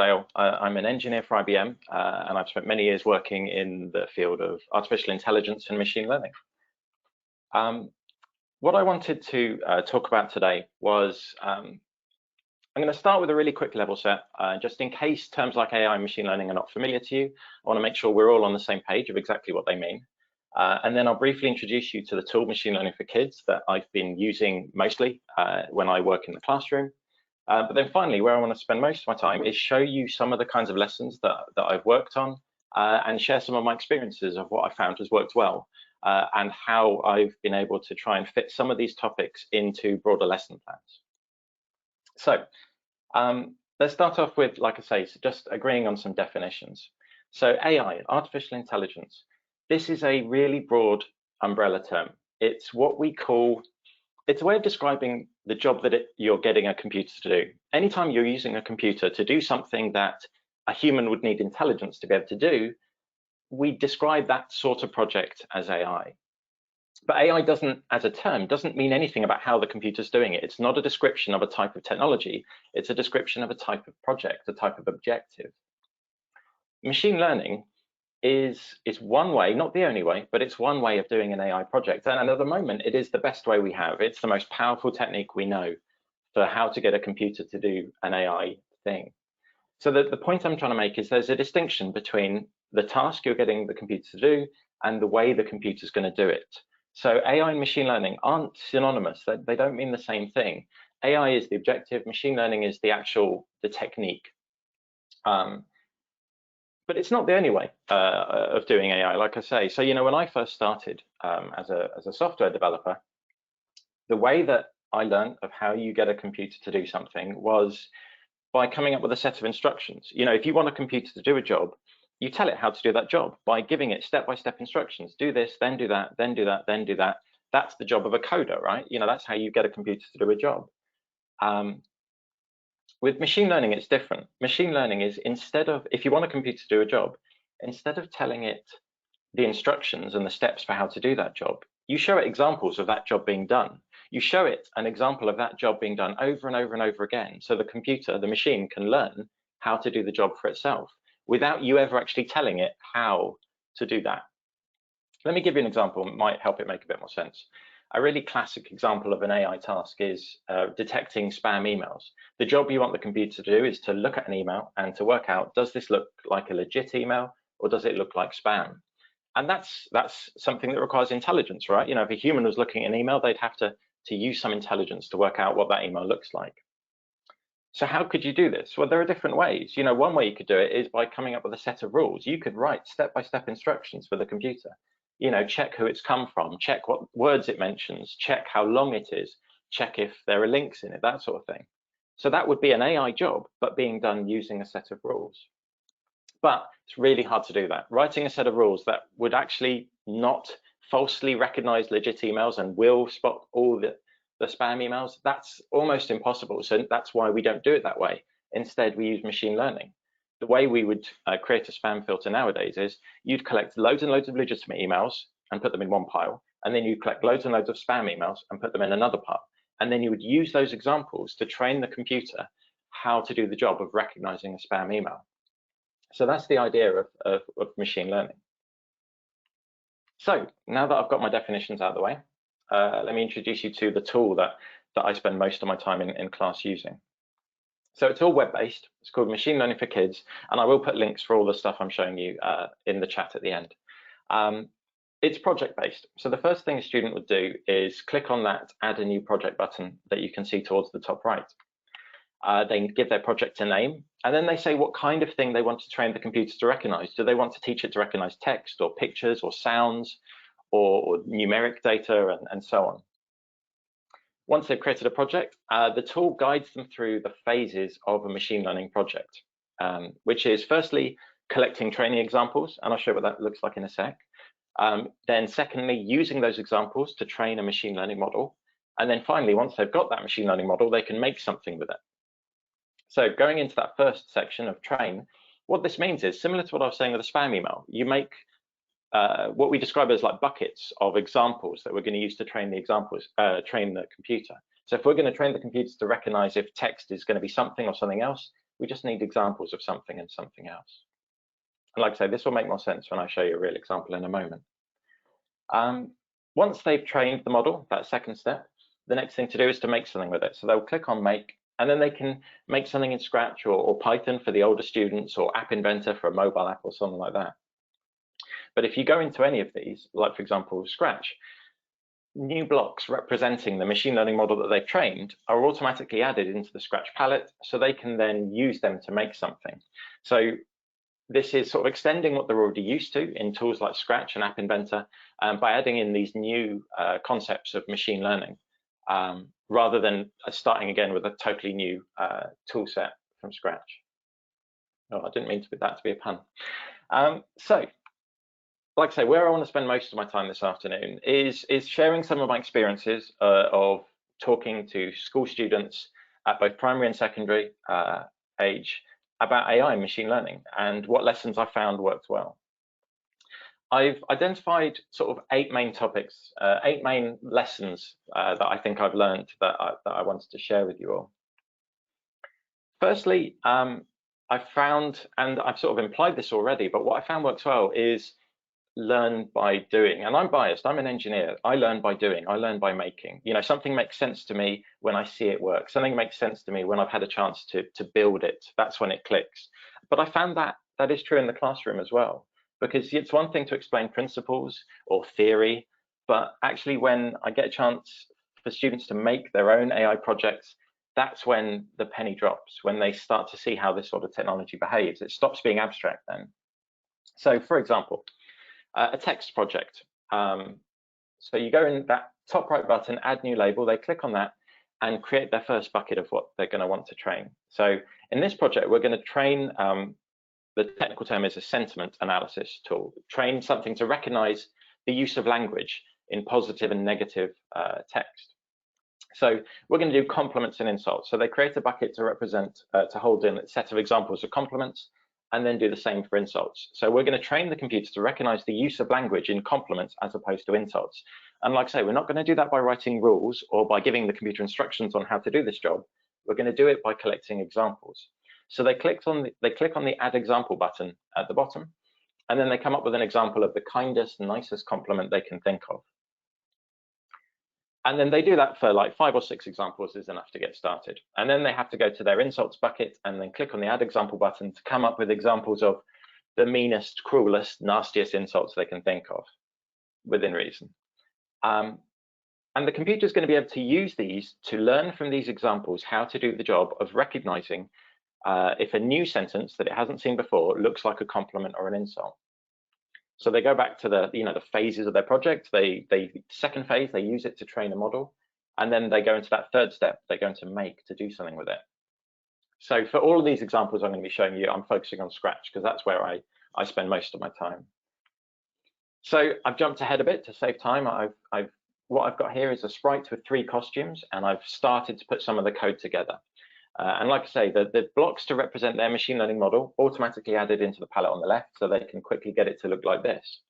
Dale. I'm an engineer for IBM, and I've spent many years working in the field of artificial intelligence and machine learning. What I wanted to talk about today was, I'm going to start with a really quick level set, just in case terms like AI and machine learning are not familiar to you. I want to make sure we're all on the same page of exactly what they mean. And then I'll briefly introduce you to the tool Machine Learning for Kids that I've been using mostly when I work in the classroom. But then finally, where I want to spend most of my time is show you some of the kinds of lessons that I've worked on and share some of my experiences of what I found has worked well and how I've been able to try and fit some of these topics into broader lesson plans. So let's start off with, like I say, just agreeing on some definitions. So AI, artificial intelligence, this is a really broad umbrella term. It's what we call, it's a way of describing the job that you're getting a computer to do. Anytime you're using a computer to do something that a human would need intelligence to be able to do, we describe that sort of project as AI. But AI doesn't, as a term, doesn't mean anything about how the computer's doing it. It's not a description of a type of technology. It's a description of a type of project, a type of objective. Machine learning is one way, not the only way, but it's one way of doing an AI project. And at the moment, it is the best way we have. It's the most powerful technique we know for how to get a computer to do an AI thing. So the point I'm trying to make is there's a distinction between the task you're getting the computer to do and the way the computer's going to do it. So AI and machine learning aren't synonymous. They don't mean the same thing. AI is the objective, machine learning is the technique. But it's not the only way of doing AI, like I say. So, you know, when I first started as a software developer, the way that I learned of how you get a computer to do something was by coming up with a set of instructions. You know, if you want a computer to do a job, you tell it how to do that job by giving it step-by-step instructions. Do this, then do that, then do that, then do that. That's the job of a coder, right? You know, that's how you get a computer to do a job. With machine learning, it's different. Machine learning is, instead of, if you want a computer to do a job, instead of telling it the instructions and the steps for how to do that job, you show it examples of that job being done. You show it an example of that job being done over and over and over again. So the computer, the machine, can learn how to do the job for itself without you ever actually telling it how to do that. Let me give you an example. It might help it make a bit more sense. A really classic example of an AI task is detecting spam emails. The job you want the computer to do is to look at an email and to work out, does this look like a legit email or does it look like spam? And that's something that requires intelligence, right? You know, if a human was looking at an email, they'd have to use some intelligence to work out what that email looks like. So how could you do this? Well, there are different ways. You know, one way you could do it is by coming up with a set of rules. You could write step-by-step instructions for the computer. You know, check who it's come from, check what words it mentions, check how long it is, check if there are links in it, that sort of thing. So that would be an AI job, but being done using a set of rules. But it's really hard to do that. Writing a set of rules that would actually not falsely recognize legit emails and will spot all the spam emails, that's almost impossible. So that's why we don't do it that way. Instead, we use machine learning. The way we would create a spam filter nowadays is you'd collect loads and loads of legitimate emails and put them in one pile, and then you collect loads and loads of spam emails and put them in another pile. And then you would use those examples to train the computer how to do the job of recognizing a spam email. So that's the idea of machine learning. So now that I've got my definitions out of the way, let me introduce you to the tool that I spend most of my time in class using. So it's all web-based. It's called Machine Learning for Kids, and I will put links for all the stuff I'm showing you in the chat at the end. It's project-based. So the first thing a student would do is click on that Add a New Project button that you can see towards the top right. They give their project a name, and then they say what kind of thing they want to train the computer to recognize. Do they want to teach it to recognize text or pictures or sounds or numeric data and so on? Once they've created a project, the tool guides them through the phases of a machine learning project, which is firstly collecting training examples, and I'll show you what that looks like in a sec. Then secondly, using those examples to train a machine learning model. And then finally, once they've got that machine learning model, they can make something with it. So going into that first section of train, what this means is similar to what I was saying with a spam email. You make what we describe as like buckets of examples that we're going to use to train the examples, train the computer. So if we're going to train the computer to recognize if text is going to be something or something else, We just need examples of something and something else. And like I say, this will make more sense when I show you a real example in a moment. Once they've trained the model, that second step, the next thing to do is to make something with it. So they'll click on make, and then they can make something in Scratch or Python for the older students, or App Inventor for a mobile app or something like that. But if you go into any of these, like for example, Scratch, new blocks representing the machine learning model that they've trained are automatically added into the Scratch palette, so they can then use them to make something. So this is sort of extending what they're already used to in tools like Scratch and App Inventor by adding in these new concepts of machine learning, rather than starting again with a totally new tool set from scratch. Oh, I didn't mean that to be a pun. So, like I say, where I want to spend most of my time this afternoon is sharing some of my experiences of talking to school students at both primary and secondary age about AI and machine learning, and what lessons I found worked well. I've identified sort of 8 main topics, 8 main lessons that I think I've learned that I wanted to share with you all. Firstly, I've found, and I've sort of implied this already, but what I found works well is learn by doing. And I'm biased, I'm an engineer. I learn by doing, I learn by making. You know, something makes sense to me when I see it work. Something makes sense to me when I've had a chance to build it. That's when it clicks. But I found that is true in the classroom as well, because it's one thing to explain principles or theory, but actually when I get a chance for students to make their own AI projects, that's when the penny drops, when they start to see how this sort of technology behaves. It stops being abstract then. So for example, a text project. So you go in that top right button, add new label, they click on that and create their first bucket of what they're going to want to train. So in this project, we're going to train, the technical term is a sentiment analysis tool, train something to recognize the use of language in positive and negative text. So we're going to do compliments and insults. So they create a bucket to represent, to hold in a set of examples of compliments, and then do the same for insults. So we're going to train the computer to recognize the use of language in compliments as opposed to insults. And like I say, we're not going to do that by writing rules or by giving the computer instructions on how to do this job. We're going to do it by collecting examples. So they click on the add example button at the bottom, and then they come up with an example of the kindest, nicest compliment they can think of. And then they do that for like 5 or 6 examples is enough to get started. And then they have to go to their insults bucket and then click on the add example button to come up with examples of the meanest, cruelest, nastiest insults they can think of within reason. And the computer is going to be able to use these to learn from these examples how to do the job of recognizing if a new sentence that it hasn't seen before looks like a compliment or an insult. So they go back to the phases of their project. Second phase, they use it to train a model, and then they go into that third step. They're going to make to do something with it. So for all of these examples I'm going to be showing you, I'm focusing on Scratch because that's where I spend most of my time. So I've jumped ahead a bit to save time. What I've got here is a sprite with 3 costumes, and I've started to put some of the code together. And like I say, the blocks to represent their machine learning model automatically added into the palette on the left, so they can quickly get it to look like this.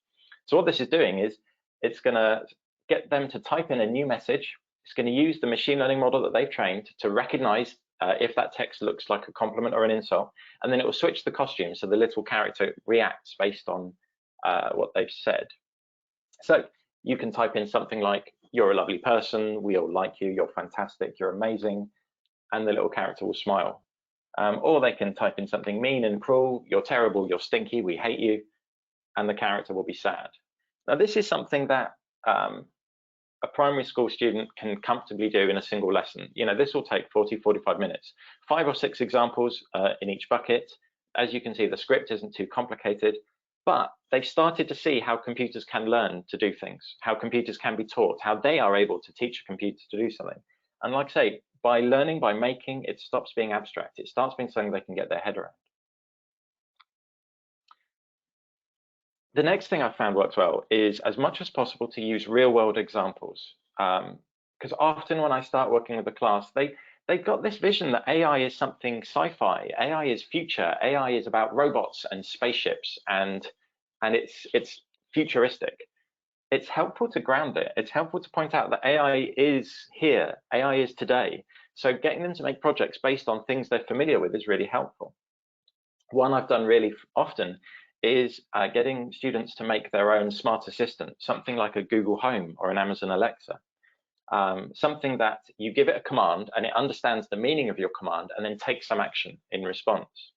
So what this is doing is it's going to get them to type in a new message. It's going to use the machine learning model that they've trained to recognize if that text looks like a compliment or an insult, and then it will switch the costume so the little character reacts based on what they've said. So you can type in something like, "You're a lovely person, we all like you, you're fantastic, you're amazing," and the little character will smile. Or they can type in something mean and cruel, "You're terrible, you're stinky, we hate you," and the character will be sad. Now this is something that a primary school student can comfortably do in a single lesson. This will take 40-45 minutes. 5 or 6 examples in each bucket. As you can see, the script isn't too complicated, but they've started to see how computers can learn to do things, how computers can be taught, how they are able to teach a computer to do something. And like I say, by learning, by making, it stops being abstract. It starts being something they can get their head around. The next thing I've found works well is, as much as possible, to use real-world examples. Because often when I start working with a class, they've got this vision that AI is something sci-fi, AI is future, AI is about robots and spaceships, and it's futuristic. It's helpful to ground it. It's helpful to point out that AI is here, AI is today. So getting them to make projects based on things they're familiar with is really helpful. One I've done really often is getting students to make their own smart assistant, something like a Google Home or an Amazon Alexa. Something that you give it a command and it understands the meaning of your command and then takes some action in response.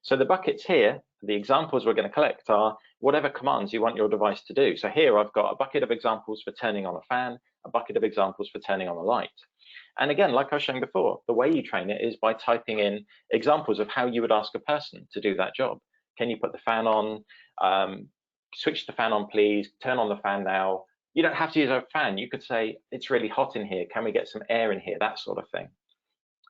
So the buckets here, the examples we're going to collect are whatever commands you want your device to do. So here I've got a bucket of examples for turning on a fan, a bucket of examples for turning on a light. And again, like I was showing before, the way you train it is by typing in examples of how you would ask a person to do that job. Can you put the fan on? Switch the fan on, please. Turn on the fan now. You don't have to use a fan. You could say, it's really hot in here. Can we get some air in here? That sort of thing.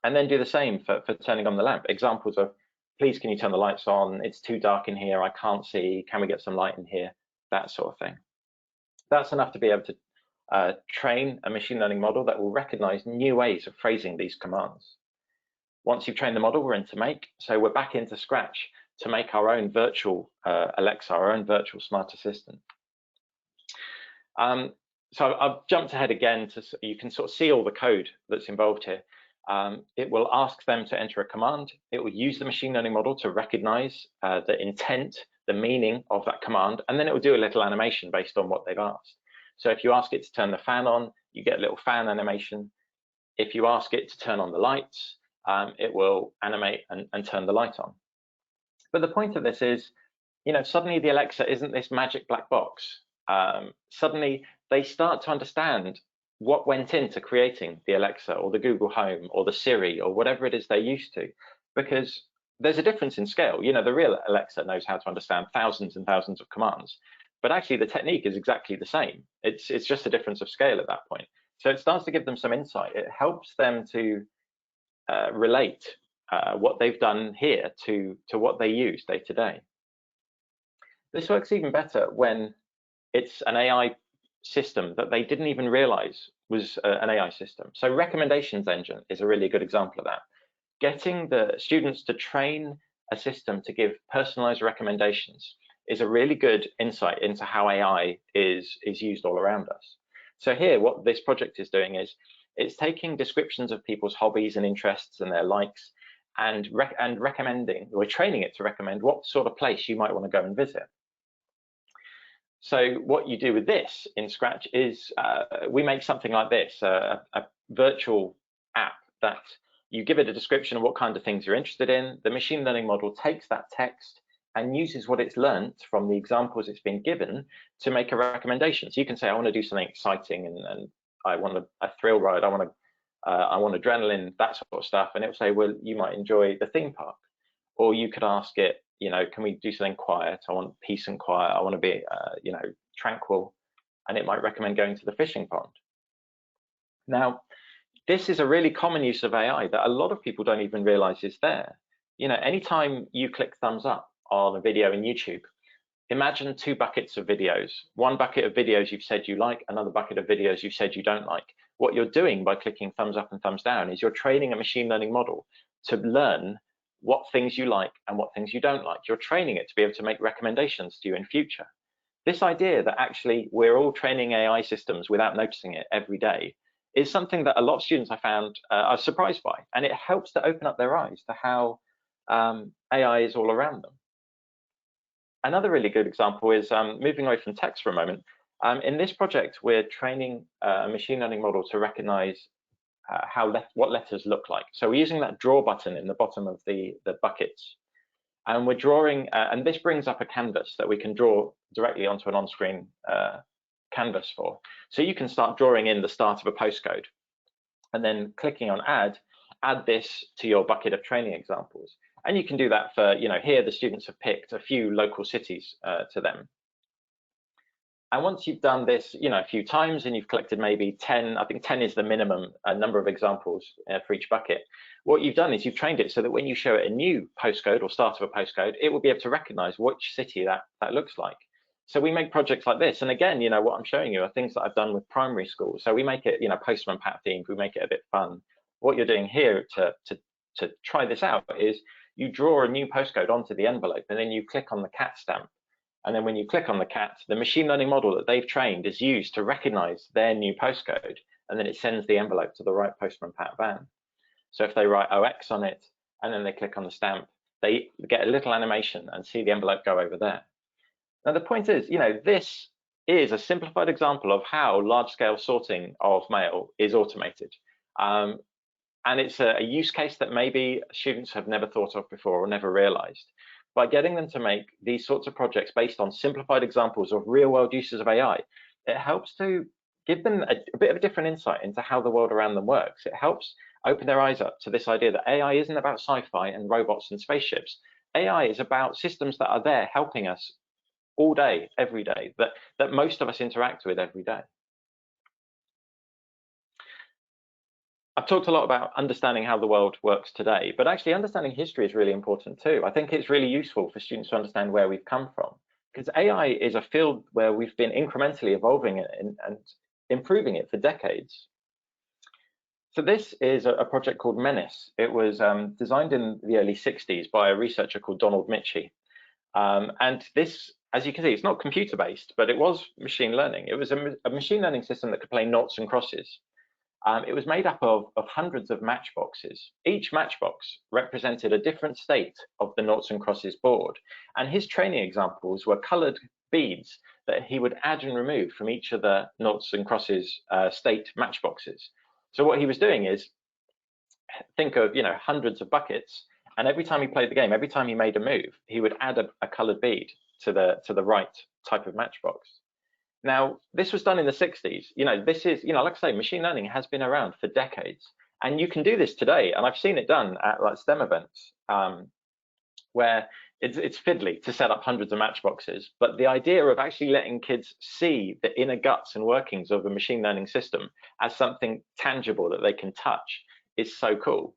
And then do the same for turning on the lamp. Examples of, please, can you turn the lights on? It's too dark in here. I can't see. Can we get some light in here? That sort of thing. That's enough to be able to train a machine learning model that will recognize new ways of phrasing these commands. Once you've trained the model, we're into make. So we're back into Scratch to make our own virtual Alexa, our own virtual smart assistant. So I've jumped ahead again so you can sort of see all the code that's involved here. It will ask them to enter a command. It will use the machine learning model to recognize the intent, the meaning of that command, and then it will do a little animation based on what they've asked. So if you ask it to turn the fan on, you get a little fan animation. If you ask it to turn on the lights, it will animate and turn the light on. But the point of this is, suddenly the Alexa isn't this magic black box. Suddenly they start to understand what went into creating the Alexa or the Google Home or the Siri or whatever it is they're used to, because there's a difference in scale. The real Alexa knows how to understand thousands and thousands of commands, but actually the technique is exactly the same. It's just a difference of scale at that point. So it starts to give them some insight. It helps them to relate what they've done here to what they use day to day. This works even better when it's an AI system that they didn't even realize was an AI system. So recommendations engine is a really good example of that. Getting the students to train a system to give personalized recommendations is a really good insight into how AI is used all around us. So here, what this project is doing is it's taking descriptions of people's hobbies and interests and their likes and recommending, we're training it to recommend what sort of place you might want to go and visit. So what you do with this in Scratch is we make something like this, a virtual app that you give it a description of what kind of things you're interested in. The machine learning model takes that text and uses what it's learned from the examples it's been given to make a recommendation. So you can say, I want to do something exciting and I want a thrill ride, I want adrenaline, that sort of stuff. And it will say, well, you might enjoy the theme park. Or you could ask it, can we do something quiet? I want peace and quiet. I want to be, tranquil. And it might recommend going to the fishing pond. Now, this is a really common use of AI that a lot of people don't even realize is there. Anytime you click thumbs up on a video in YouTube, imagine two buckets of videos. One bucket of videos you've said you like, another bucket of videos you've said you don't like. What you're doing by clicking thumbs up and thumbs down is you're training a machine learning model to learn what things you like and what things you don't like. You're training it to be able to make recommendations to you in future. This idea that actually we're all training AI systems without noticing it every day is something that a lot of students I found are surprised by, and it helps to open up their eyes to how AI is all around them. Another really good example is moving away from text for a moment. In this project, we're training a machine learning model to recognize what letters look like. So we're using that draw button in the bottom of the buckets. And we're drawing, and this brings up a canvas that we can draw directly onto an on-screen canvas for. So you can start drawing in the start of a postcode and then clicking on add this to your bucket of training examples. And you can do that for, here the students have picked a few local cities to them. And once you've done this, a few times and you've collected maybe 10, I think 10 is the minimum number of examples for each bucket. What you've done is you've trained it so that when you show it a new postcode or start of a postcode, it will be able to recognize which city that looks like. So we make projects like this. And again, what I'm showing you are things that I've done with primary schools. So we make it, Postman Pat themed, we make it a bit fun. What you're doing here to try this out is you draw a new postcode onto the envelope and then you click on the cat stamp. And then when you click on the cat, the machine learning model that they've trained is used to recognize their new postcode. And then it sends the envelope to the right Postman Pat van. So if they write OX on it and then they click on the stamp, they get a little animation and see the envelope go over there. Now the point is, this is a simplified example of how large-scale sorting of mail is automated. And it's a use case that maybe students have never thought of before or never realized. By getting them to make these sorts of projects based on simplified examples of real-world uses of AI, it helps to give them a bit of a different insight into how the world around them works. It helps open their eyes up to this idea that AI isn't about sci-fi and robots and spaceships. AI is about systems that are there helping us all day, every day, that most of us interact with every day. I've talked a lot about understanding how the world works today, but actually understanding history is really important too. I think it's really useful for students to understand where we've come from, because AI is a field where we've been incrementally evolving it and improving it for decades. So this is a project called Menace. It was designed in the early 60s by a researcher called Donald Mitchie. And this, as you can see, it's not computer-based, but it was machine learning. It was a machine learning system that could play noughts and crosses. It was made up of hundreds of matchboxes. Each matchbox represented a different state of the noughts and crosses board. And his training examples were colored beads that he would add and remove from each of the noughts and crosses state matchboxes. So what he was doing is, think of hundreds of buckets, and every time he played the game, every time he made a move, he would add a colored bead to the right type of matchbox. Now, this was done in the 60s. This is, like I say, machine learning has been around for decades. And you can do this today. And I've seen it done at like STEM events where it's fiddly to set up hundreds of matchboxes. But the idea of actually letting kids see the inner guts and workings of a machine learning system as something tangible that they can touch is so cool.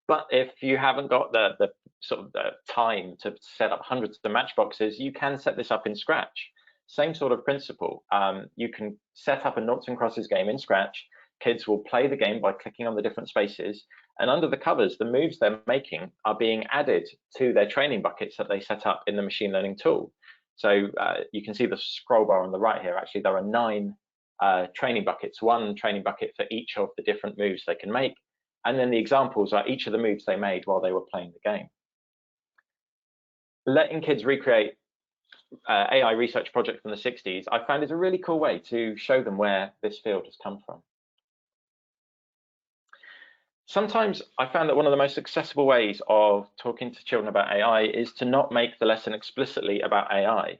But if you haven't got the sort of the time to set up hundreds of matchboxes, you can set this up in Scratch. Same sort of principle. You can set up a noughts and crosses game in Scratch. Kids will play the game by clicking on the different spaces, and under the covers, the moves they're making are being added to their training buckets that they set up in the machine learning tool. So you can see the scroll bar on the right here. Actually, there are 9 training buckets, 1 training bucket for each of the different moves they can make. And then the examples are each of the moves they made while they were playing the game. Letting kids recreate AI research project from the 60s, I found is a really cool way to show them where this field has come from. Sometimes I found that one of the most accessible ways of talking to children about AI is to not make the lesson explicitly about AI.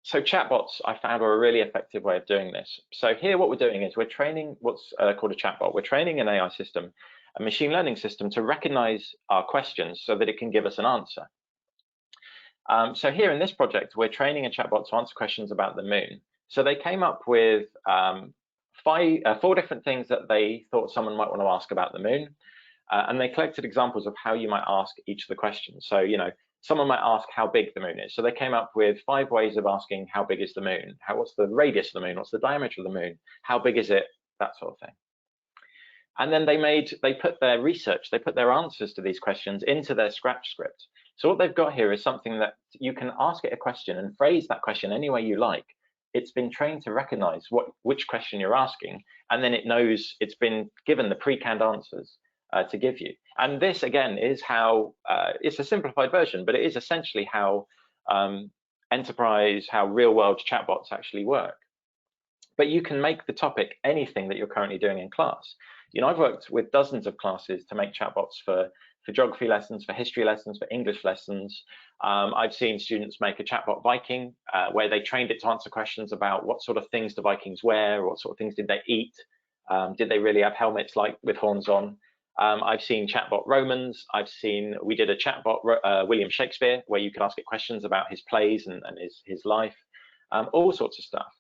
So chatbots I found are a really effective way of doing this. So here what we're doing is we're training what's called a chatbot. We're training an AI system, a machine learning system, to recognize our questions so that it can give us an answer. So here in this project, we're training a chatbot to answer questions about the moon. So they came up with 4 different things that they thought someone might want to ask about the moon. And they collected examples of how you might ask each of the questions. So, someone might ask how big the moon is. So they came up with 5 ways of asking how big is the moon? What's the radius of the moon? What's the diameter of the moon? How big is it? That sort of thing. And then they put their research, they put their answers to these questions into their Scratch script. So what they've got here is something that you can ask it a question and phrase that question any way you like. It's been trained to recognize which question you're asking, and then it knows it's been given the pre-canned answers to give you. And this, again, is how, it's a simplified version, but it is essentially how how real-world chatbots actually work. But you can make the topic anything that you're currently doing in class. I've worked with dozens of classes to make chatbots for geography lessons, for history lessons, for English lessons. I've seen students make a chatbot Viking where they trained it to answer questions about what sort of things do Vikings wear, what sort of things did they eat, did they really have helmets like with horns on. I've seen chatbot Romans. We did a chatbot William Shakespeare where you could ask it questions about his plays and his life, all sorts of stuff.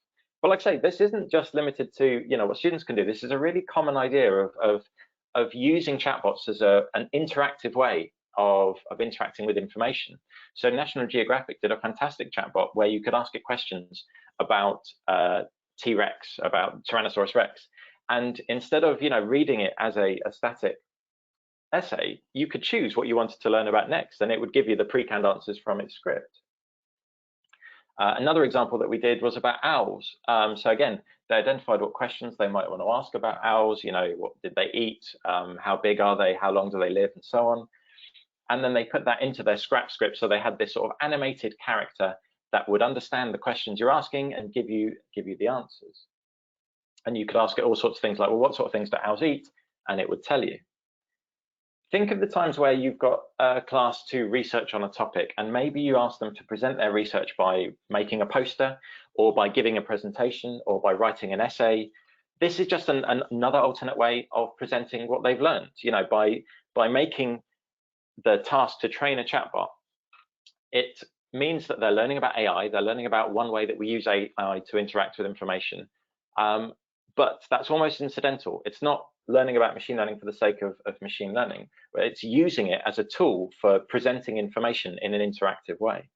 But like I say, this isn't just limited to what students can do. This is a really common idea of using chatbots as an interactive way of interacting with information. So National Geographic did a fantastic chatbot where you could ask it questions about T-Rex, about Tyrannosaurus Rex. And instead of reading it as a static essay, you could choose what you wanted to learn about next, and it would give you the pre-canned answers from its script. Another example that we did was about owls. So again, They identified what questions they might want to ask about owls, what did they eat, how big are they, how long do they live, and so on. And then they put that into their scrap script, so they had this sort of animated character that would understand the questions you're asking and give you the answers. And you could ask it all sorts of things like, well, what sort of things do owls eat? And it would tell you. Think of the times where you've got a class to research on a topic, and maybe you ask them to present their research by making a poster, or by giving a presentation, or by writing an essay. This is just another alternate way of presenting what they've learned. By making the task to train a chatbot, it means that they're learning about AI. They're learning about one way that we use AI to interact with information. But that's almost incidental. It's not learning about machine learning for the sake of machine learning, but it's using it as a tool for presenting information in an interactive way.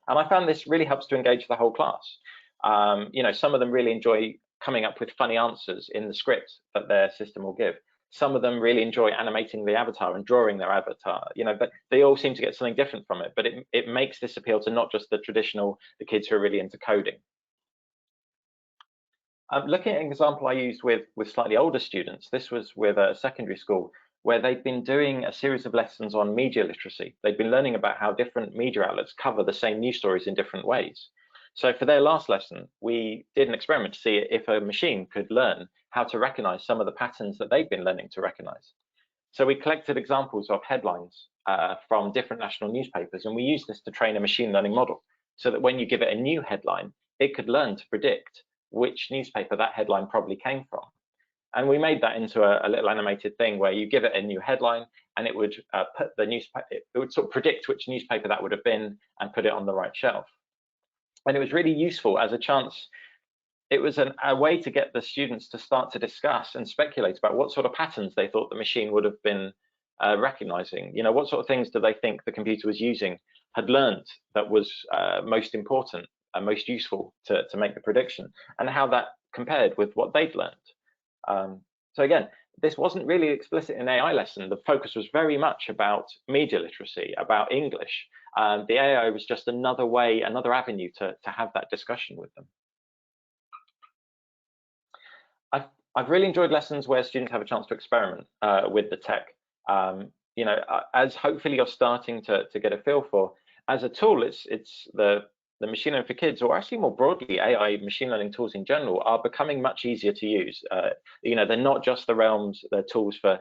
And I found this really helps to engage the whole class. Some of them really enjoy coming up with funny answers in the script that their system will give. Some of them really enjoy animating the avatar and drawing their avatar, but they all seem to get something different from it. But it makes this appeal to not just the kids who are really into coding. Looking at an example I used with slightly older students, this was with a secondary school where they'd been doing a series of lessons on media literacy. They'd been learning about how different media outlets cover the same news stories in different ways. So for their last lesson, we did an experiment to see if a machine could learn how to recognize some of the patterns that they've been learning to recognize. So we collected examples of headlines from different national newspapers, and we used this to train a machine learning model so that when you give it a new headline, it could learn to predict which newspaper that headline probably came from. And we made that into a little animated thing where you give it a new headline and it would put the newspaper, it would sort of predict which newspaper that would have been and put it on the right shelf. And it was really useful as a chance. It was a way to get the students to start to discuss and speculate about what sort of patterns they thought the machine would have been recognizing. What sort of things do they think the computer was using, had learned that was most important and most useful to make the prediction, and how that compared with what they'd learned. So again, this wasn't really explicit in AI lesson. The focus was very much about media literacy, about English. The AI was just another way, another avenue to have that discussion with them. I've really enjoyed lessons where students have a chance to experiment with the tech. As hopefully you're starting to get a feel for, as a tool, it's the machine learning for kids, or actually more broadly, AI machine learning tools in general, are becoming much easier to use. They're not just they're tools for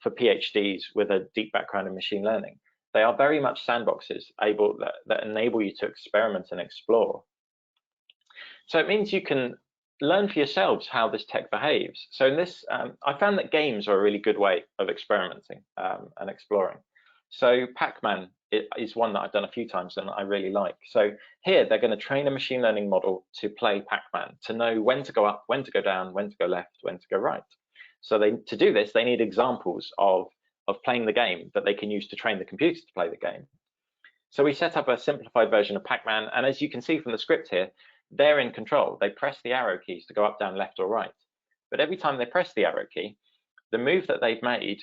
PhDs with a deep background in machine learning. They are very much sandboxes that enable you to experiment and explore. So it means you can learn for yourselves how this tech behaves. So in this, I found that games are a really good way of experimenting and exploring. So Pac-Man is one that I've done a few times and I really like. So here they're going to train a machine learning model to play Pac-Man, to know when to go up, when to go down, when to go left, when to go right. So to do this, they need examples of playing the game that they can use to train the computer to play the game. So we set up a simplified version of Pac-Man, and as you can see from the script here, they're in control. They press the arrow keys to go up, down, left, or right. But every time they press the arrow key, the move that they've made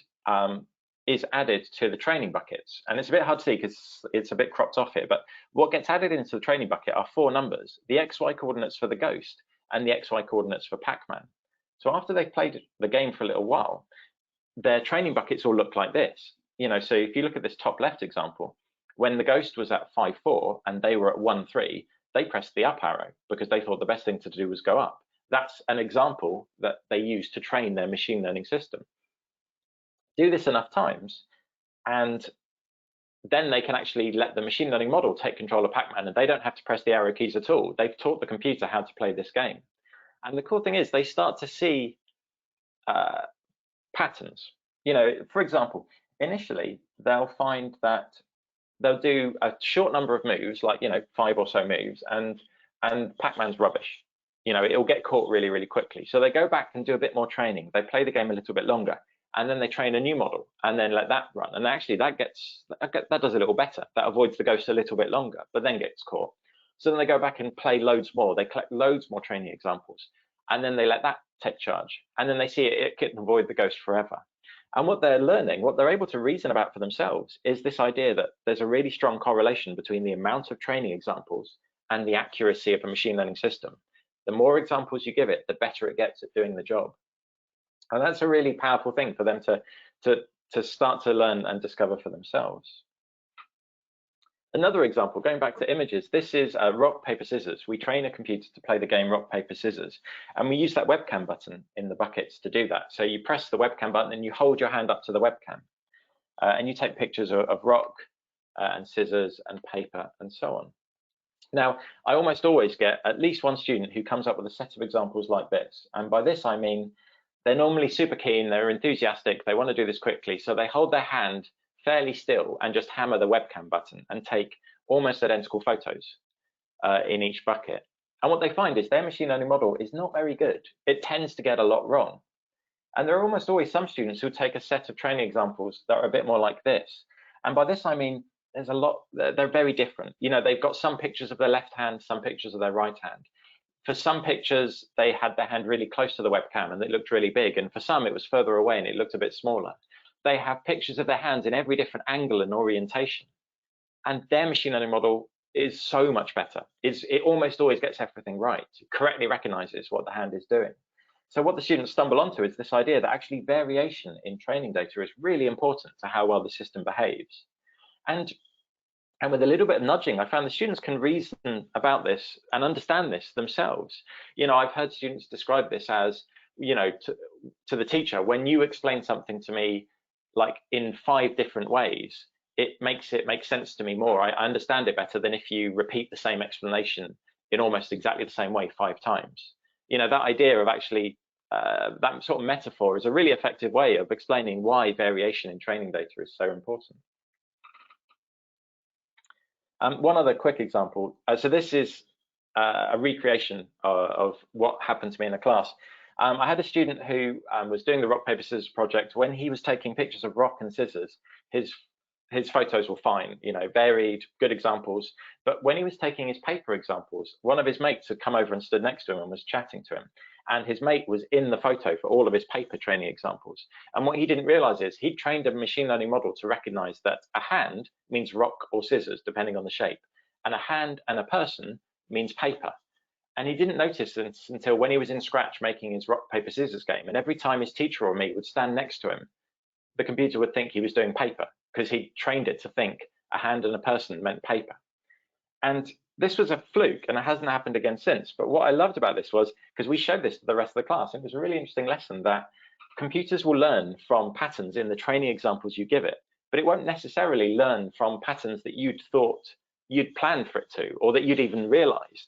is added to the training buckets. And it's a bit hard to see because it's a bit cropped off here, but what gets added into the training bucket are 4 numbers: the XY coordinates for the ghost and the XY coordinates for Pac-Man. So after they've played the game for a little while, their training buckets all look like this. So if you look at this top left example, when the ghost was at 5-4 and they were at 1-3, they pressed the up arrow because they thought the best thing to do was go up. That's an example that they use to train their machine learning system. Do this enough times, and then they can actually let the machine learning model take control of Pac-Man, and they don't have to press the arrow keys at all. They've taught the computer how to play this game. And the cool thing is they start to see patterns. For example, initially they'll find that they'll do a short number of moves, like 5 or so moves, and Pac-Man's rubbish. It'll get caught really, really quickly. So they go back and do a bit more training. They play the game a little bit longer, and then they train a new model and then let that run. And actually that does a little better. That avoids the ghost a little bit longer, but then gets caught. So then they go back and play loads more. They collect loads more training examples, and then they let that take charge. And then they see it can avoid the ghost forever. And what they're learning, what they're able to reason about for themselves, is this idea that there's a really strong correlation between the amount of training examples and the accuracy of a machine learning system. The more examples you give it, the better it gets at doing the job. And that's a really powerful thing for them to start to learn and discover for themselves. Another example, going back to images, this is rock, paper, scissors. We train a computer to play the game rock, paper, scissors, and we use that webcam button in the buckets to do that. So you press the webcam button and you hold your hand up to the webcam, and you take pictures of rock and scissors and paper and so on. Now, I almost always get at least one student who comes up with a set of examples like this. And by this, I mean, they're normally super keen, they're enthusiastic, they want to do this quickly. So they hold their hand fairly still and just hammer the webcam button and take almost identical photos in each bucket. And what they find is their machine learning model is not very good. It tends to get a lot wrong. And there are almost always some students who take a set of training examples that are a bit more like this. And by this, I mean, there's a lot, they're very different. You know, they've got some pictures of their left hand, some pictures of their right hand. For some pictures, they had their hand really close to the webcam and it looked really big. And for some, it was further away and it looked a bit smaller. They have pictures of their hands in every different angle and orientation. And their machine learning model is so much better. It almost always gets everything right. It correctly recognizes what the hand is doing. So what the students stumble onto is this idea that actually variation in training data is really important to how well the system behaves. And with a little bit of nudging, I found the students can reason about this and understand this themselves. You know, I've heard students describe this as, you know, to the teacher, when you explain something to me like in 5 different ways, it makes sense to me more. I understand it better than if you repeat the same explanation in almost exactly the same way 5 times. You know, that idea of actually that sort of metaphor is a really effective way of explaining why variation in training data is so important. One other quick example. So this is a recreation of what happened to me in a class. I had a student who was doing the rock, paper, scissors project. When he was taking pictures of rock and scissors, his photos were fine, you know, varied, good examples. But when he was taking his paper examples, one of his mates had come over and stood next to him and was chatting to him. And his mate was in the photo for all of his paper training examples. And what he didn't realize is he'd trained a machine learning model to recognize that a hand means rock or scissors, depending on the shape. And a hand and a person means paper. And he didn't notice this until when he was in Scratch making his rock, paper, scissors game. And every time his teacher or me would stand next to him, the computer would think he was doing paper because he trained it to think a hand and a person meant paper. And this was a fluke and it hasn't happened again since. But what I loved about this was, because we showed this to the rest of the class, it was a really interesting lesson that computers will learn from patterns in the training examples you give it, but it won't necessarily learn from patterns that you'd thought you'd planned for it to, or that you'd even realized.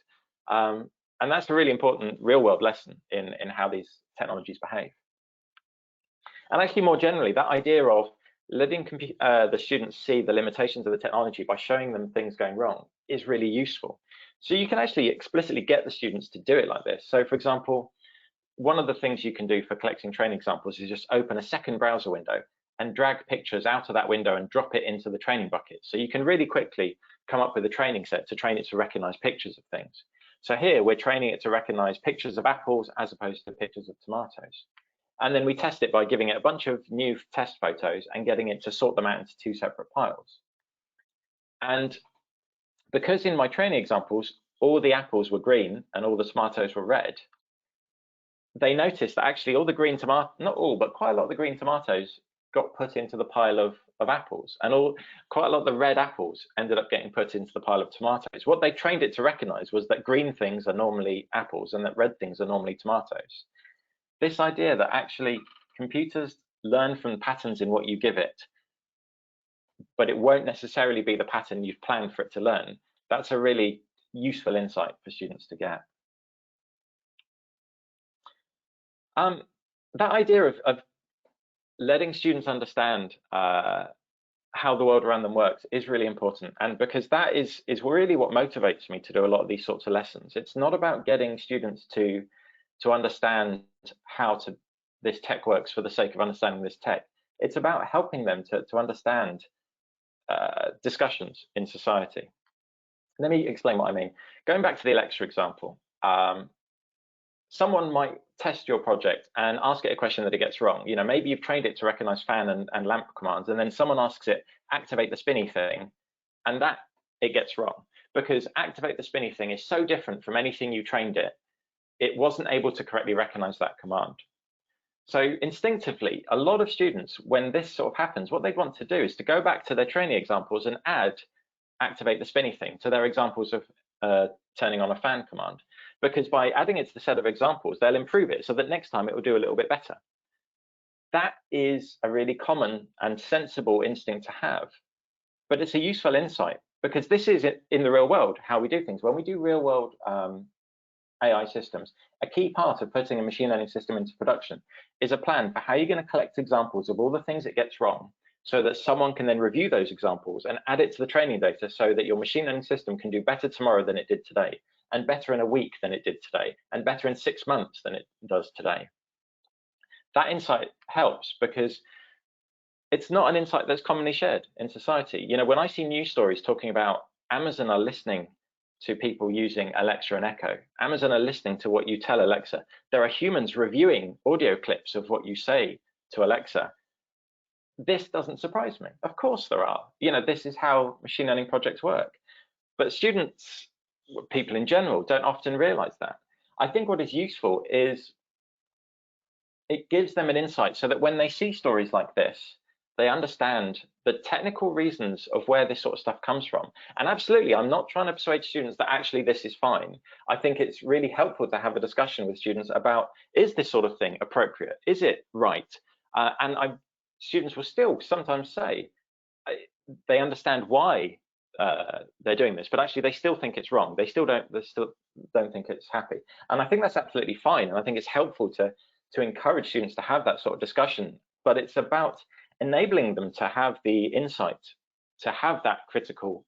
And that's a really important real world lesson in how these technologies behave. And actually more generally, that idea of letting the students see the limitations of the technology by showing them things going wrong is really useful. So you can actually explicitly get the students to do it like this. So for example, one of the things you can do for collecting training examples is just open a second browser window and drag pictures out of that window and drop it into the training bucket. So you can really quickly come up with a training set to train it to recognize pictures of things. So here we're training it to recognize pictures of apples as opposed to pictures of tomatoes. And then we test it by giving it a bunch of new test photos and getting it to sort them out into 2 separate piles. And because in my training examples, all the apples were green and all the tomatoes were red, they noticed that actually all the green tomato, not all, but quite a lot of the green tomatoes got put into the pile of apples, and quite a lot of the red apples ended up getting put into the pile of tomatoes. What they trained it to recognize was that green things are normally apples and that red things are normally tomatoes. This idea that actually computers learn from patterns in what you give it, but it won't necessarily be the pattern you've planned for it to learn, that's a really useful insight for students to get. That idea of letting students understand how the world around them works is really important, and because that is really what motivates me to do a lot of these sorts of lessons. It's not about getting students to understand how this tech works for the sake of understanding this tech. It's about helping them to understand discussions in society. Let me explain what I mean. Going back to the Alexa example, someone might test your project and ask it a question that it gets wrong. You know, maybe you've trained it to recognize fan and lamp commands, and then someone asks it, activate the spinny thing, and that it gets wrong. Because activate the spinny thing is so different from anything you trained it it wasn't able to correctly recognize that command. So instinctively, a lot of students, when this sort of happens, what they want to do is to go back to their training examples and activate the spinny thing to their examples of turning on a fan command, because by adding it to the set of examples, they'll improve it so that next time it will do a little bit better. That is a really common and sensible instinct to have, but it's a useful insight, because this is in the real world how we do things. When we do real world AI systems, a key part of putting a machine learning system into production is a plan for how you're going to collect examples of all the things it gets wrong, so that someone can then review those examples and add it to the training data so that your machine learning system can do better tomorrow than it did today, and better in a week than it did today, and better in 6 months than it does today. That insight helps because it's not an insight that's commonly shared in society. You know, when I see news stories talking about Amazon are listening to people using Alexa and Echo, Amazon are listening to what you tell Alexa, there are humans reviewing audio clips of what you say to Alexa, this doesn't surprise me. Of course there are. You know, this is how machine learning projects work. But students, people in general, don't often realize that. I think what is useful is it gives them an insight so that when they see stories like this, they understand the technical reasons of where this sort of stuff comes from. And absolutely, I'm not trying to persuade students that actually this is fine. I think it's really helpful to have a discussion with students about, is this sort of thing appropriate? Is it right? Students will still sometimes say they understand why they're doing this, but actually they still think it's wrong. They still don't think it's happy. And I think that's absolutely fine. And I think it's helpful to encourage students to have that sort of discussion, but it's about enabling them to have the insight, to have that critical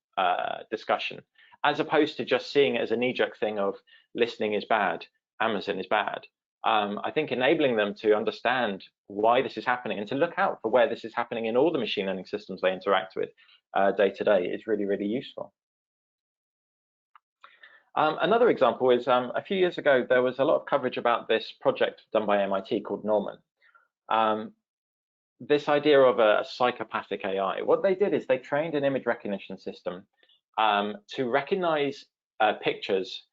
discussion, as opposed to just seeing it as a knee-jerk thing of listening is bad, Amazon is bad. I think enabling them to understand why this is happening and to look out for where this is happening in all the machine learning systems they interact with day to day is really, really useful. Another example is a few years ago, there was a lot of coverage about this project done by MIT called Norman. This idea of a psychopathic AI. What they did is they trained an image recognition system to recognize pictures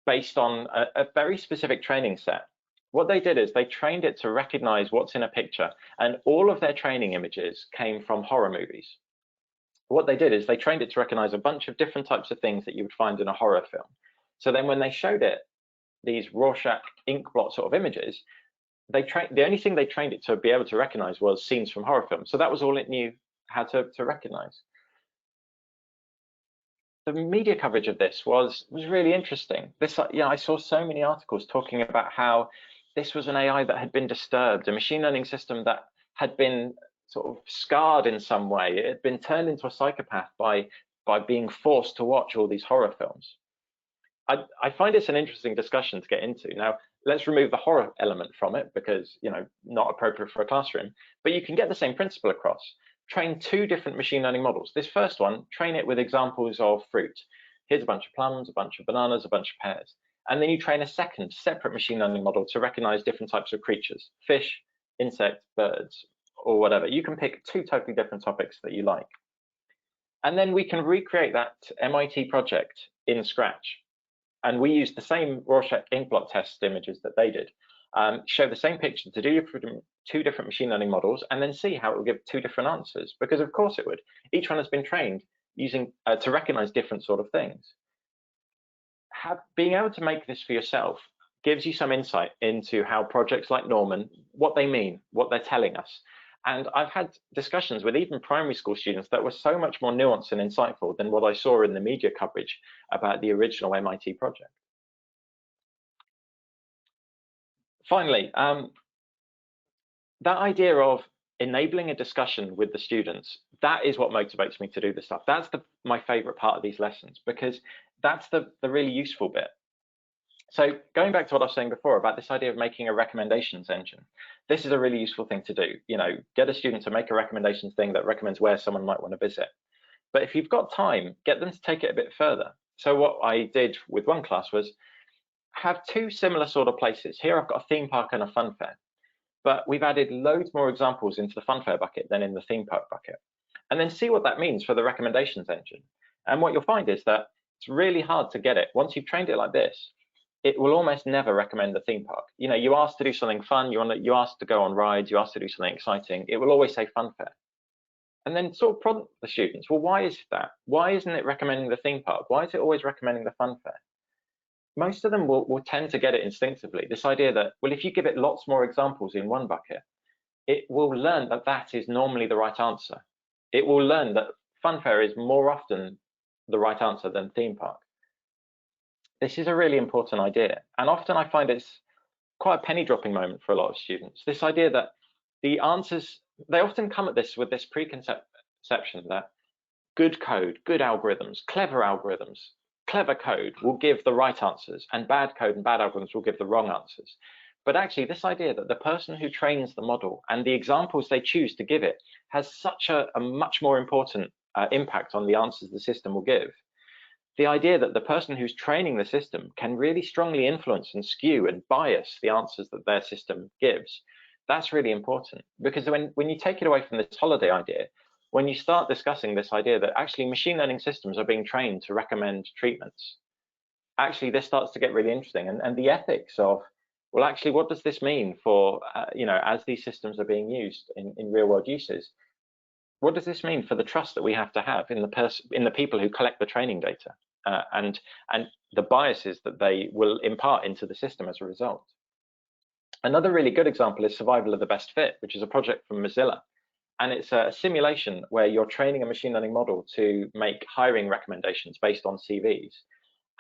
based on a very specific training set. What they did is they trained it to recognize what's in a picture, and all of their training images came from horror movies. What they did is they trained it to recognize a bunch of different types of things that you would find in a horror film. So then when they showed it these Rorschach ink blot sort of images, the only thing they trained it to be able to recognize was scenes from horror films. So that was all it knew how to recognize. The media coverage of this was really interesting. I saw so many articles talking about how this was an AI that had been disturbed, a machine learning system that had been sort of scarred in some way. It had been turned into a psychopath by being forced to watch all these horror films. I find it's an interesting discussion to get into. Now, let's remove the horror element from it because, you know, not appropriate for a classroom, but you can get the same principle across. Train 2 different machine learning models. This first one, train it with examples of fruit. Here's a bunch of plums, a bunch of bananas, a bunch of pears. And then you train a second separate machine learning model to recognize different types of creatures, fish, insects, birds, or whatever. You can pick 2 totally different topics that you like. And then we can recreate that MIT project in Scratch. And we use the same Rorschach ink blot test images that they did. Show the same picture to 2 different machine learning models, and then see how it will give 2 different answers, because of course it would. Each one has been trained using to recognize different sort of things. Being able to make this for yourself gives you some insight into how projects like Norman, what they mean, what they're telling us. And I've had discussions with even primary school students that were so much more nuanced and insightful than what I saw in the media coverage about the original MIT project. Finally, that idea of enabling a discussion with the students, that is what motivates me to do this stuff. That's my favorite part of these lessons, because that's the really useful bit. So going back to what I was saying before about this idea of making a recommendations engine, this is a really useful thing to do. You know, get a student to make a recommendations thing that recommends where someone might want to visit. But if you've got time, get them to take it a bit further. So what I did with one class was have 2 similar sort of places. Here I've got a theme park and a fun fair, but we've added loads more examples into the fun fair bucket than in the theme park bucket. And then see what that means for the recommendations engine. And what you'll find is that it's really hard to get it. Once you've trained it like this, it will almost never recommend the theme park. You know, you ask to do something fun, you ask to go on rides, you ask to do something exciting, it will always say fun fair. And then sort of prompt the students, well, why is that? Why isn't it recommending the theme park? Why is it always recommending the fun fair? Most of them will tend to get it instinctively. This idea that, well, if you give it lots more examples in one bucket, it will learn that that is normally the right answer. It will learn that fun fair is more often the right answer than theme park. This is a really important idea. And often I find it's quite a penny dropping moment for a lot of students. This idea that the answers, they often come at this with this preconception that good code, good algorithms, clever code will give the right answers, and bad code and bad algorithms will give the wrong answers. But actually, this idea that the person who trains the model and the examples they choose to give it has such a much more important impact on the answers the system will give. The idea that the person who's training the system can really strongly influence and skew and bias the answers that their system gives, that's really important. Because when you take it away from this holiday idea, when you start discussing this idea that actually machine learning systems are being trained to recommend treatments, actually this starts to get really interesting. And the ethics of, well, actually, what does this mean for, you know, as these systems are being used in real world uses, what does this mean for the trust that we have to have in the people who collect the training data and the biases that they will impart into the system as a result? Another really good example is Survival of the Best Fit, which is a project from Mozilla. And it's a simulation where you're training a machine learning model to make hiring recommendations based on CVs.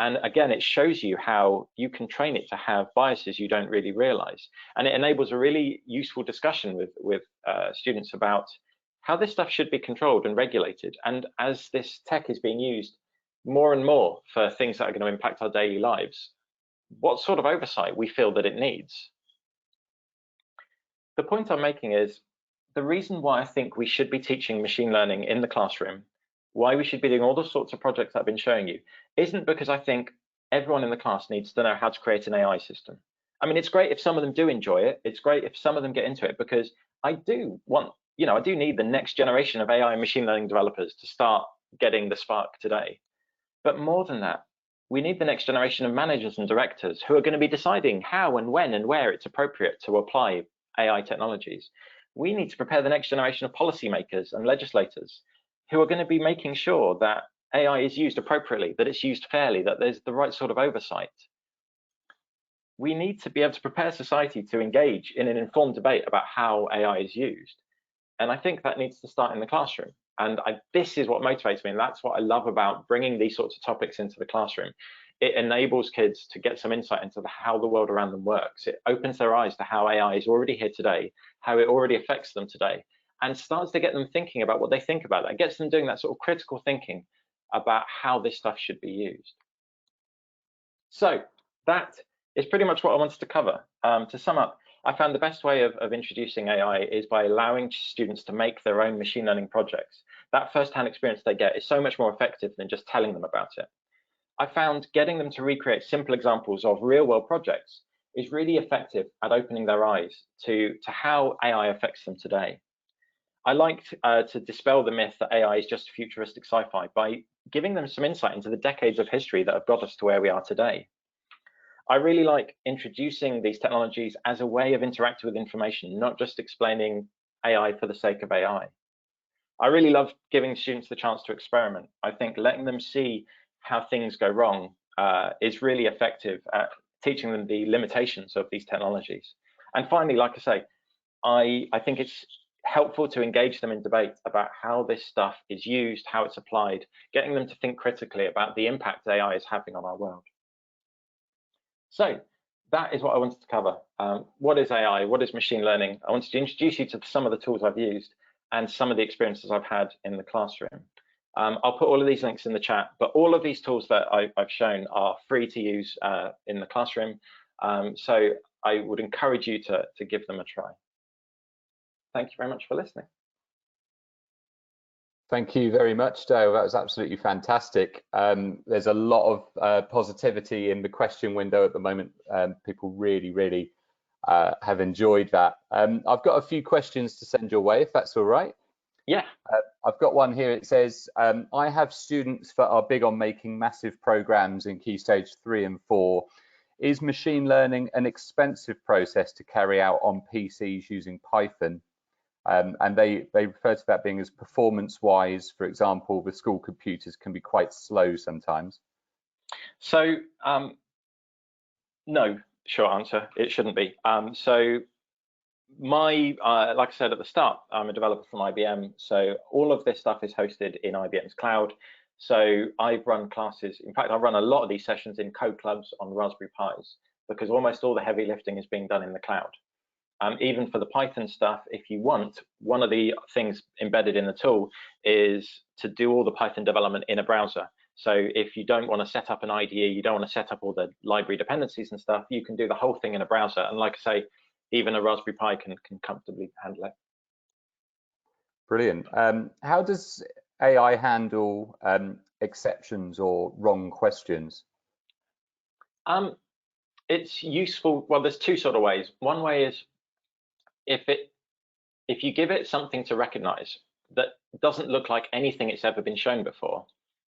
And again, it shows you how you can train it to have biases you don't really realize. And it enables a really useful discussion with students about how this stuff should be controlled and regulated. And as this tech is being used more and more for things that are going to impact our daily lives, what sort of oversight we feel that it needs. The point I'm making is the reason why I think we should be teaching machine learning in the classroom, why we should be doing all the sorts of projects I've been showing you, isn't because I think everyone in the class needs to know how to create an AI system. I mean, it's great if some of them do enjoy it. It's great if some of them get into it, because I do want, you know, I do need the next generation of AI and machine learning developers to start getting the spark today. But more than that, we need the next generation of managers and directors who are going to be deciding how and when and where it's appropriate to apply AI technologies. We need to prepare the next generation of policymakers and legislators who are going to be making sure that AI is used appropriately, that it's used fairly, that there's the right sort of oversight. We need to be able to prepare society to engage in an informed debate about how AI is used. And I think that needs to start in the classroom. And this is what motivates me, and that's what I love about bringing these sorts of topics into the classroom. It enables kids to get some insight into how the world around them works. It opens their eyes to how AI is already here today, how it already affects them today, and starts to get them thinking about what they think about that. It gets them doing that sort of critical thinking about how this stuff should be used. So that is pretty much what I wanted to cover. To sum up, I found the best way of introducing AI is by allowing students to make their own machine learning projects. That first-hand experience they get is so much more effective than just telling them about it. I found getting them to recreate simple examples of real-world projects is really effective at opening their eyes to how AI affects them today. I liked to dispel the myth that AI is just futuristic sci-fi by giving them some insight into the decades of history that have got us to where we are today. I really like introducing these technologies as a way of interacting with information, not just explaining AI for the sake of AI. I really love giving students the chance to experiment. I think letting them see how things go wrong is really effective at teaching them the limitations of these technologies. And finally, like I say, I think it's helpful to engage them in debate about how this stuff is used, how it's applied, getting them to think critically about the impact AI is having on our world. So that is what I wanted to cover. What is AI? What is machine learning? I wanted to introduce you to some of the tools I've used and some of the experiences I've had in the classroom. I'll put all of these links in the chat, but all of these tools that I've shown are free to use in the classroom. So I would encourage you to give them a try. Thank you very much for listening. Thank you very much, Dale. That was absolutely fantastic. There's a lot of positivity in the question window at the moment. People really have enjoyed that. I've got a few questions to send your way, if that's all right. Yeah. I've got one here. It says, I have students that are big on making massive programs in Key Stage 3 and 4. Is machine learning an expensive process to carry out on PCs using Python? And they refer to that being as performance-wise. For example, the school computers can be quite slow sometimes. So no, short answer, it shouldn't be. So like I said at the start, I'm a developer from IBM, so all of this stuff is hosted in IBM's cloud. So I've run classes. In fact, I run a lot of these sessions in code clubs on Raspberry Pis because almost all the heavy lifting is being done in the cloud. Even for the Python stuff, if you want, one of the things embedded in the tool is to do all the Python development in a browser. So if you don't want to set up an IDE, you don't want to set up all the library dependencies and stuff, you can do the whole thing in a browser. And like I say, even a Raspberry Pi can comfortably handle it. Brilliant. How does AI handle exceptions or wrong questions? It's useful. Well, there's two sort of ways. One way is if you give it something to recognize that doesn't look like anything it's ever been shown before,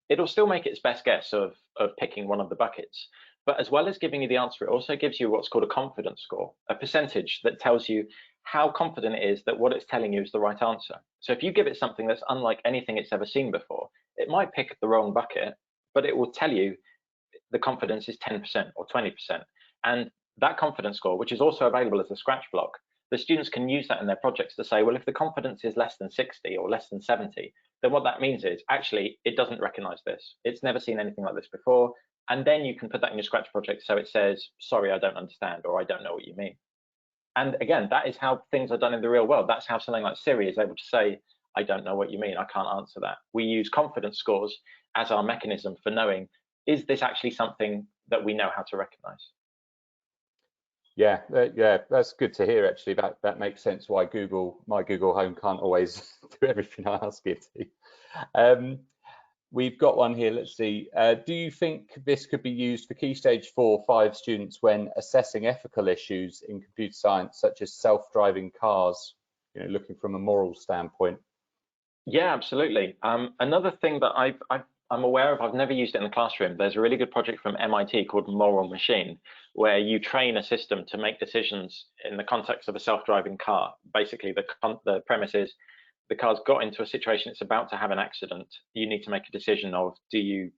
it'll still make its best guess of picking one of the buckets. But as well as giving you the answer, it also gives you what's called a confidence score, a percentage that tells you how confident it is that what it's telling you is the right answer. So if you give it something that's unlike anything it's ever seen before, it might pick the wrong bucket, but it will tell you the confidence is 10% or 20%. And that confidence score, which is also available as a scratch block, the students can use that in their projects to say, well, if the confidence is less than 60 or less than 70, then what that means is actually it doesn't recognize this. It's never seen anything like this before. And then you can put that in your Scratch project so it says, sorry, I don't understand, or I don't know what you mean. And again, that is how things are done in the real world. That's how something like Siri is able to say, I don't know what you mean, I can't answer that. We use confidence scores as our mechanism for knowing, is this actually something that we know how to recognize? Yeah, that's good to hear. Actually, that makes sense why my Google Home can't always do everything I ask it to. We've got one here. Let's see. Do you think this could be used for Key Stage 4-5 students when assessing ethical issues in computer science, such as self-driving cars? You know, looking from a moral standpoint. Yeah, absolutely. Another thing that I'm aware of, I've never used it in the classroom. There's a really good project from MIT called Moral Machine, where you train a system to make decisions in the context of a self-driving car. Basically, the premise is the car's got into a situation, it's about to have an accident. You need to make a decision of, do you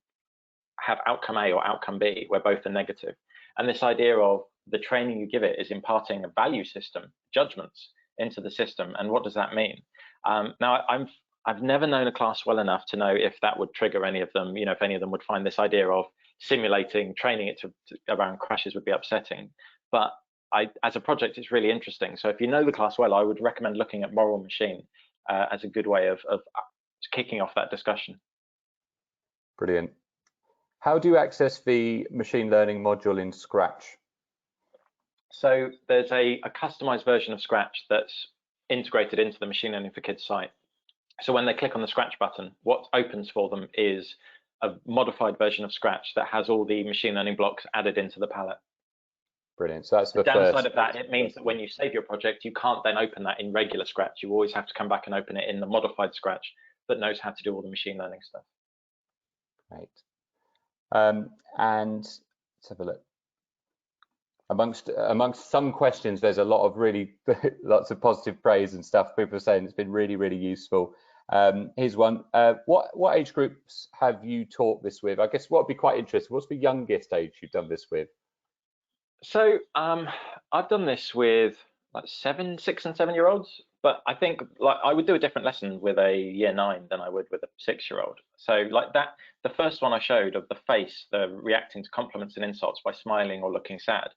have outcome A or outcome B, where both are negative? And this idea of the training you give it is imparting a value system, judgments into the system. And what does that mean? Now, I've never known a class well enough to know if that would trigger any of them, you know, if any of them would find this idea of simulating, training it to around crashes would be upsetting. But as a project, it's really interesting. So if you know the class well, I would recommend looking at Moral Machine as a good way of kicking off that discussion. Brilliant. How do you access the machine learning module in Scratch? So there's a customized version of Scratch that's integrated into the Machine Learning for Kids site. So when they click on the Scratch button, what opens for them is a modified version of Scratch that has all the machine learning blocks added into the palette. Brilliant. So that's the downside of that. It means that when you save your project, you can't then open that in regular Scratch. You always have to come back and open it in the modified Scratch that knows how to do all the machine learning stuff. Great. And let's have a look. Amongst some questions, there's a lot of really lots of positive praise and stuff. People are saying it's been really, really useful. Here's one. What age groups have you taught this with? I guess what would be quite interesting, what's the youngest age you've done this with? So I've done this with like 6 and 7 year olds, but I think like I would do a different lesson with a year 9 than I would with a 6-year-old. So like that, the first one I showed of the face, the reacting to compliments and insults by smiling or looking sad.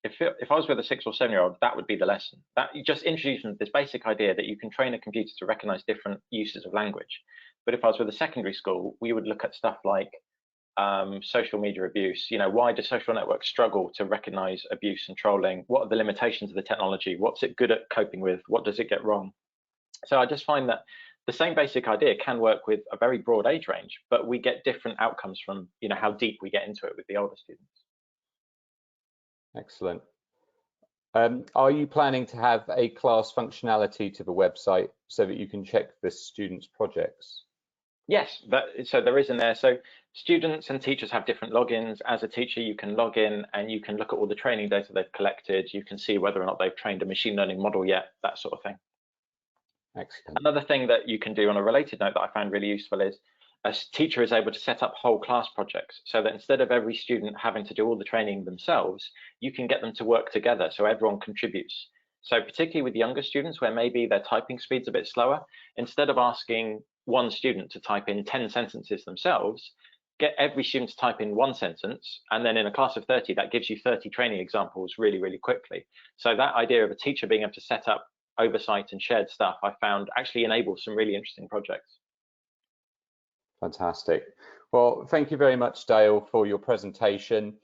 If I was with a 6 or 7-year-old, that would be the lesson. That you just introduce them this basic idea that you can train a computer to recognize different uses of language. But if I was with a secondary school, we would look at stuff like social media abuse. You know, why do social networks struggle to recognize abuse and trolling? What are the limitations of the technology? What's it good at coping with? What does it get wrong? So I just find that the same basic idea can work with a very broad age range, but we get different outcomes from, you know, how deep we get into it with the older students. Excellent. Are you planning to have a class functionality to the website so that you can check the students' projects? Yes, so there is in there. So Students and teachers have different logins. As a teacher, you can log in and you can look at all the training data they've collected. You can see whether or not they've trained a machine learning model yet, that sort of thing. Excellent. Another thing that you can do on a related note that I found really useful is a teacher is able to set up whole class projects, so that instead of every student having to do all the training themselves, you can get them to work together so everyone contributes. So particularly with younger students where maybe their typing speed's a bit slower, instead of asking one student to type in 10 sentences themselves, get every student to type in one sentence, and then in a class of 30, that gives you 30 training examples really, really quickly. So that idea of a teacher being able to set up oversight and shared stuff, I found actually enables some really interesting projects. Fantastic. Well, thank you very much, Dale, for your presentation.